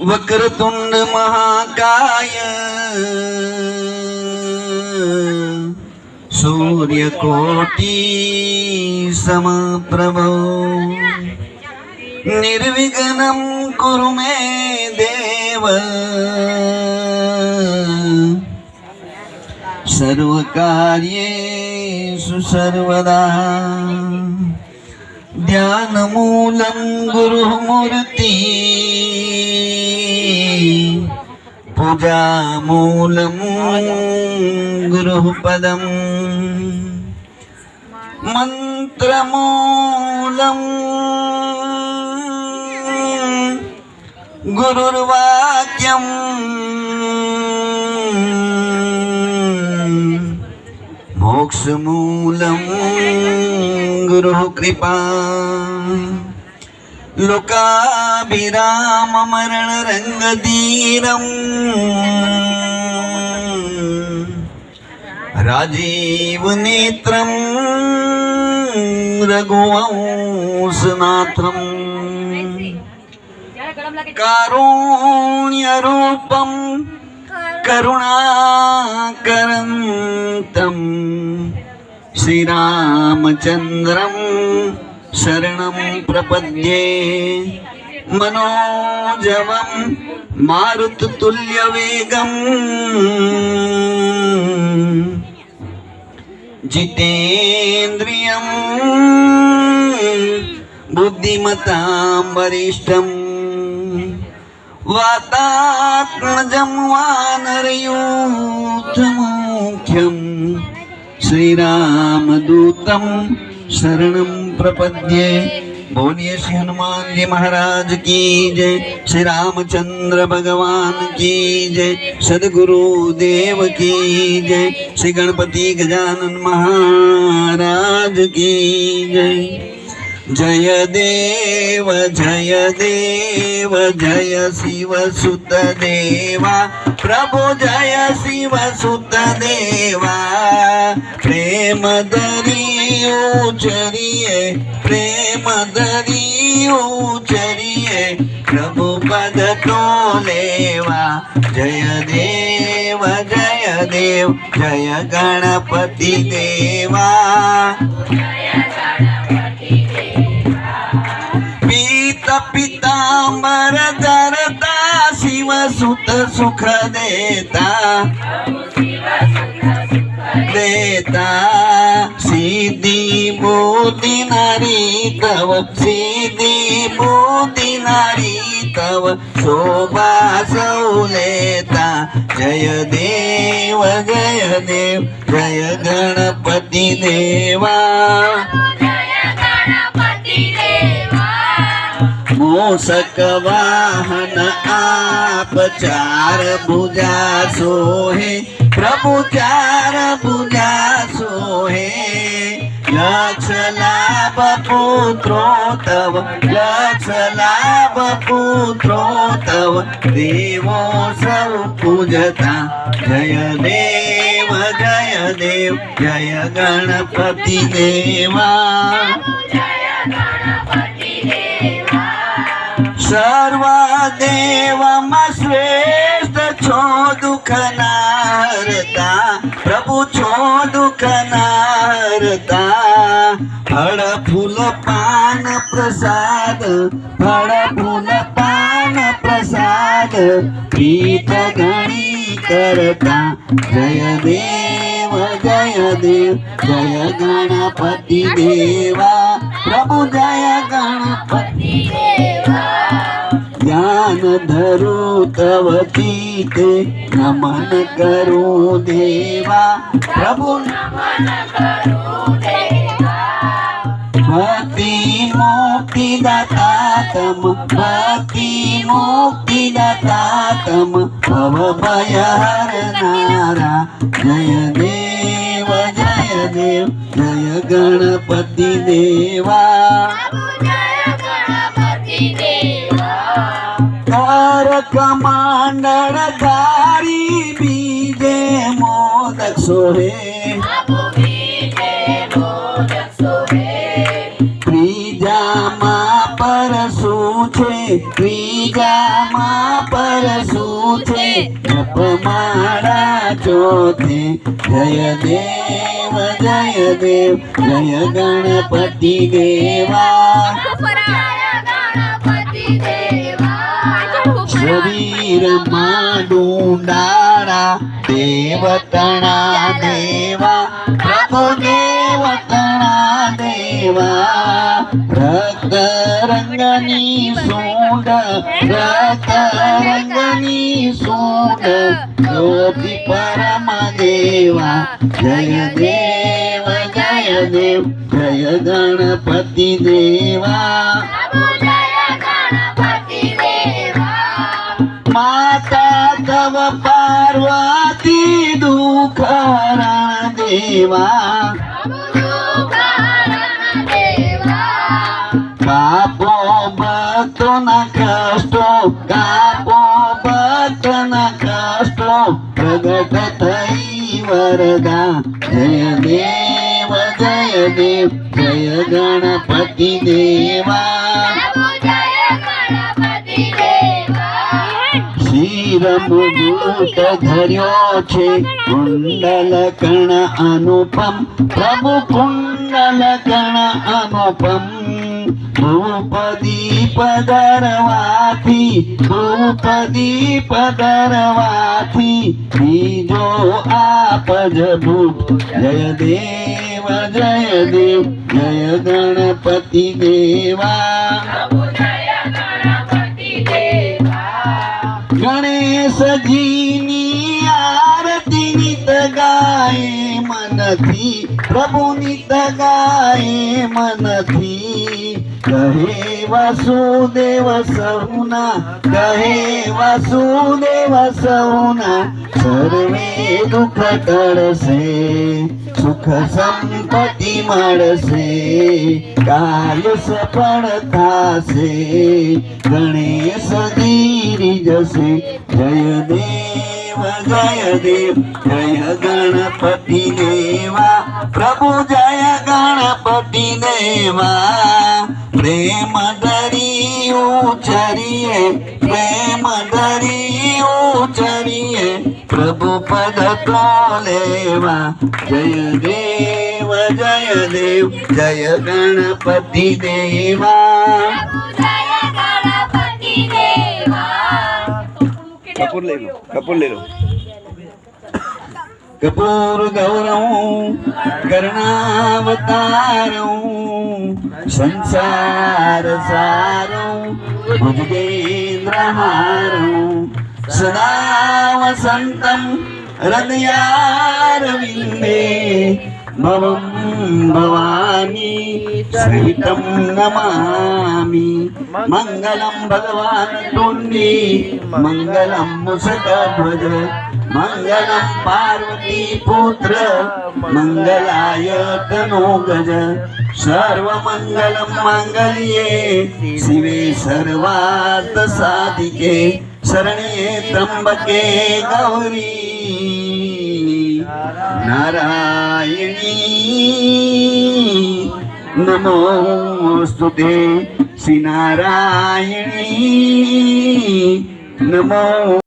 वक्रतुंड महाकाय सूर्यकोटि समप्रभ निर्विघ्नं कुरु मे देव सर्वकार्येषु सर्वदा ध्यानमूलं गुरुमूर्ति पूजामूलं गुरुपदं मंत्रमूलं गुरुर्वाक्यं मोक्षमूलं गुरुः कृपा लोकाभिराममरणरङ्गधीरम् राजीवनेत्रं रघुवंशनाथं कारुण्यरूपं करुणाकरन्तं श्रीरामचन्द्रं शरणं प्रपद्ये मनोजवं मारुततुल्यवेगं जितेन्द्रियं बुद्धिमतां वरिष्ठं वातात्मजं वानरयूथमुख्यं श्रीरामदूतं शरणं प्रपद्ये। बोलिए श्री हनुमान जी महाराज की जय, श्री रामचंद्र भगवान की जय, सद्गुरु देव की जय, श्री गणपति गजानन महाराज की जय। जय देव जय देव जय शिव सुत देवा प्रभु जय शिव सुत देवा प्रेम दरी उचरिए प्रेम दरी उचरिए प्रभु पद तो लेवा। जय देव जय गणपति देवा पीतांबर धरता शिव सुत सुख देता सिद्धि बुद्धि नारी तव सिद्धि बुद्धि नारी तव शोभा सौलेता। जय देव जय गणपति देवा मूषक वाहन आप चार भुजा सोहे प्रभु चार भुजा सोहे लक्ष लाभ पुत्रो तव लक्ष लाभ पुत्रो तव देवो सब पूजता। जय देव जय गणपति देवा सर्व देवम श्रेष्ठ छो दुख नारता प्रभु छो दुख नारता फल फूल पान प्रसाद फल फूल पान प्रसाद प्रीत गणी करता। जय देव जय गणपति देवा प्रभु जय गणपति देवा ज्ञान धरू तव चीते नमन करो देवा प्रभु नमन करो देवा भक्ति मुक्ति दाता तम भक्ति मुक्ति दाता तम भव भय हरनारा। जय देव जय गणपति देवा तारक मंडलधारी बीजे मोदक सोहे त्रिजा मा पर सूछे त्रिजा मा पर जपमाळा चोथे जय देव जय गणपती देवा शरीर मांडूंडाळा देवतणा देवा प्रभु देवतणा देवा रक्त रंगनी सूंड रक्त रंगनी सूंड ज्योति परम देवा जय देव जय गणपती देवा माता तव पार्वती दुःख हरण देवा कापो भक्तो न कष्टो कापो भक्तो न कष्टो प्रगट थई वरदा जय देव जय गणपती देवा शिर मुकुट धर्यो छे कुंडल कर्ण अनुपम प्रभु कुंडल कर्ण अनुपम धूप दीप दरवाथी धूप दीप दरवाथी बीजो आपज भूप जय देव जय गणपति देवा गणेश जीनी आरती नित गाए मनथी प्रभु नित गाए मनथी कहे वासुदेव सहुना कहे वासुदेव सहुना सर्वे दुख टळसे सुख संपत्ति મળશે કાર્ય સફળ થાશે ગણેશ ધીરી જશે જય દેવ જય ગણપતિ દેવા પ્રભુ જય ગણપતિ દેવા પ્રેમ ધરી ઉચરીએ પ્રભુ પદ તો લેવા જય દેવ જય ગણપતિ દેવા कपूर ले लो कपूर गौरव कर्णावतारौ संसार सारौ भुजगेन्द्रहारौ सदा वसन्तं हृदयारविन्दे भवं भवानी सहितं नमामि मङ्गलं भगवान् तुण्डी मङ्गलं मुसकध्वज मङ्गलं पार्वती पुत्र मङ्गलाय तनोगज सर्वमङ्गलं माङ्गल्ये शिवे सर्वार्थ साधिके शरण्ये त्र्यम्बके गौरी नारायणी नमोस्तुते श्री नारायणी नमो